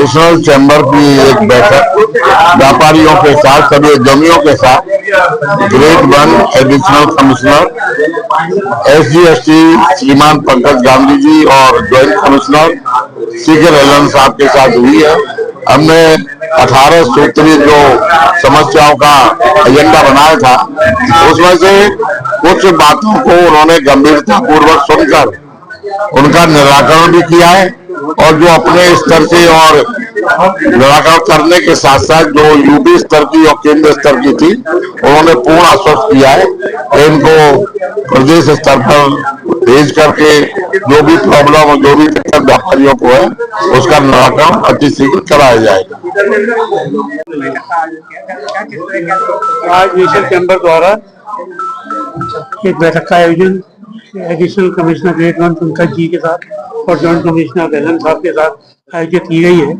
National chamber की एक बैठक व्यापारियों के साथ, सभी उद्यमियों के साथ, ग्रेड 1 एडिशनल कमिश्नर SGST श्रीमान पंकज गांधी जी और ज्वाइंट कमिश्नर सीके ललन साहब के साथ हुई है। हमने 18 सूत्रीय जो समस्याओं का एजेंडा बनाया था, उसमें से कुछ बातों को उन्होंने गंभीरता पूर्वक सुनकर उनका निराकरण भी किया है, और जो अपने स्तर से और निराकरण करने के साथ साथ जो यूपी स्तर की और केंद्र स्तर की थी, उन्होंने पूर्ण आश्वस्त किया है कि इनको प्रदेश स्तर पर भेज करके जो भी प्रॉब्लम और जो भी दिक्कत व्यापारियों को है, उसका निराकरण अतिशीघ्र कराया जाएगा। आज नेशनल चैम्बर द्वारा एक बैठक का आयोजन additional commissioner grade 1 Pankaj ji के साथ और जॉइंट कमिश्नर ललन साहब के साथ आयोजित की गई है।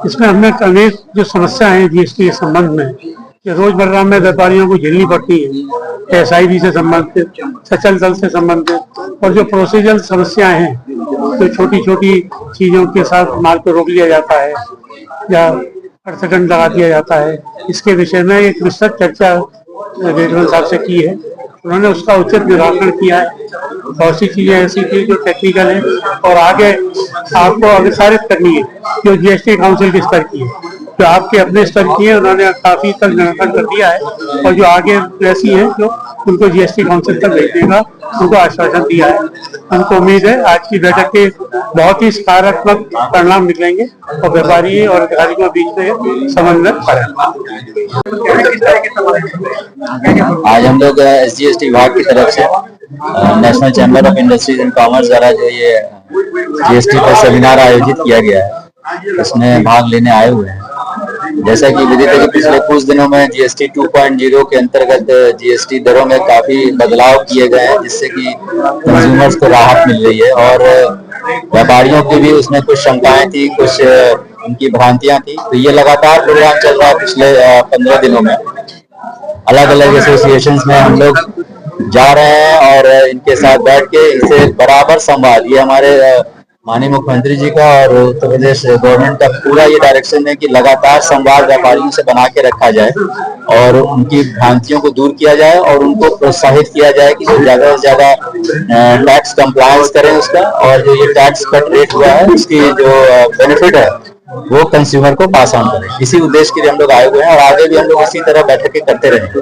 इसमें हमने अनेक जो समस्याएं हैं जीएसटी के संबंध में, कि रोजमर्रा में व्यापारियों को झेलनी पड़ती है, SIB से संबंधित, सचल दल से संबंधित, और जो प्रोसीजरल समस्याएं हैं, जो छोटी छोटी चीजों के साथ माल को रोक लिया जाता है या अर्थदंड लगा दिया जाता है, इसके विषय में एक विस्तृत चर्चा ग्रेड 1 साहब से की है। उन्होंने उसका उचित निराकरण किया है। बहुत सी चीजें ऐसी थी जो टेक्निकल है और आगे आपको अग्रसारित करनी है, जो GST काउंसिल के स्तर की है, जो आपके अपने स्तर की है, उन्होंने काफी तक निराकरण कर दिया है, और जो आगे ऐसी है जो उनको GST काउंसिल तक भेजने का उनको आश्वासन दिया है। हमको उम्मीद है आज की बैठक के बहुत ही सकारात्मक परिणाम निकलेंगे और व्यापारी और अधिकारियों के बीच में समन्वय बढ़ेगा। आज हम लोग SGST विभाग की तरफ से national chamber of industries and commerce द्वारा जो ये GST पर सेमिनार आयोजित किया गया है, उसमें भाग लेने आए हुए हैं। जैसा कि विदित है कि पिछले कुछ दिनों में GST 2.0 के अंतर्गत GST दरों में काफी बदलाव किए गए हैं, जिससे कि कंज्यूमर्स को राहत मिल रही है और व्यापारियों की भी उसमें कुछ शंकाएं थी, कुछ उनकी भ्रांतियां थी। तो ये लगातार प्रोग्राम चल रहा है पिछले 15 दिनों में। अलग अलग एसोसिएशंस में हम लोग जा रहे हैं और इनके साथ बैठ के इनसे बराबर संवाद, ये हमारे माननीय मुख्यमंत्री जी का और उत्तर प्रदेश गवर्नमेंट का पूरा ये डायरेक्शन है कि लगातार संवाद व्यापारियों से बना के रखा जाए और उनकी भ्रांतियों को दूर किया जाए और उनको प्रोत्साहित किया जाए कि जो ज्यादा से ज्यादा टैक्स कंप्लायंस करें उसका, और जो ये टैक्स कट रेट हुआ है उसकी जो बेनिफिट है वो कंज्यूमर को पास ऑन करें। इसी उद्देश्य के लिए हम लोग आए हुए हैं और आगे भी हम लोग इसी तरह बैठकें करते रहेंगे।